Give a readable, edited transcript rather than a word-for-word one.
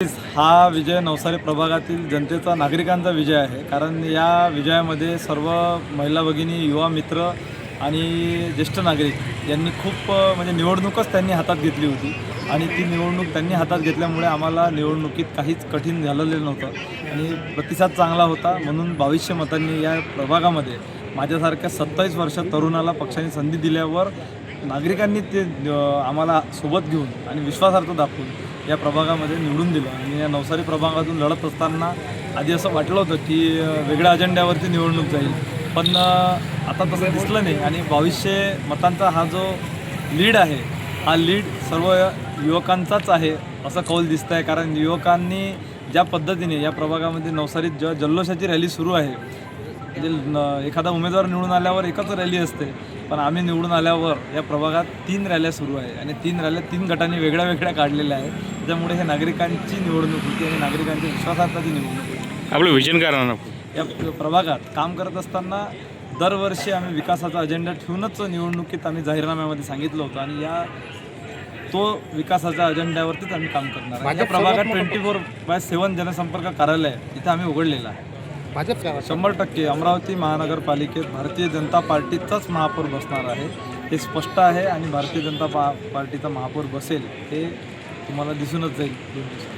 हा विजय नवसारी प्रभागातील जनतेचा, नागरिकांचा विजय आहे। कारण या विजयामध्ये सर्व महिला भगिनी, युवा मित्र आणि ज्येष्ठ नागरिक यांनी खूप म्हणजे निवडणूकच त्यांनी हातात घेतली होती आणि ती निवडणूक त्यांनी हातात घेतल्यामुळे आम्हाला निवडणुकीत काहीच कठीण झालेलं नव्हतं आणि प्रतिसाद चांगला होता। म्हणून 2200 मतांनी या प्रभागामध्ये माझ्यासारख्या 27 वर्षात तरुणाला पक्षाने संधी दिल्यावर नागरिकांनी ते आम्हाला सोबत घेऊन आणि विश्वासार्थ दाखवून या प्रभागामध्ये निवडून दिलं। आणि या नवसारी प्रभागातून लढत असताना आधी असं वाटलं होतं की वेगळ्या अजेंड्यावरती निवडणूक जाईल, पण आता तसं दिसलं नाही। आणि 2200 मतांचा हा जो लीड आहे, हा लीड सर्व युवकांचाच आहे असं कौल दिसतं आहे। कारण युवकांनी ज्या पद्धतीने या प्रभागामध्ये नवसारीत जल्लोषाची रॅली सुरू आहे, म्हणजे एखादा उमेदवार निवडून आल्यावर एकच रॅली असते, पण आम्ही निवडून आल्यावर या प्रभागात 3 रॅल्या सुरू आहे आणि 3 रॅल्या 3 गटांनी वेगळ्या वेगळ्या काढलेल्या आहेत। त्यामुळे हे नागरिकांची निवडणूक होती आणि नागरिकांच्या विश्वासार्थाची निवडणूक होती। आपलं विजन काय राहणार? या प्रभागात काम करत असताना दरवर्षी आम्ही विकासाचा अजेंडा ठेवूनच निवडणुकीत आम्ही जाहीरनाम्यामध्ये सांगितलं होतं आणि तो विकासाच्या अजेंड्यावरतीच आम्ही काम करणार आहे। या प्रभागात 24/7 जनसंपर्क कार्यालय इथं आम्ही उघडलेलं आहे। 100% अमरावती महानगरपालिकेत भारतीय जनता पार्टीचाच महापौर बसणार आहे, हे स्पष्ट आहे। आणि भारतीय जनता पार्टीचा महापौर बसेल हे तुम्हाला दिसूनच जाईल 2 दिवसात।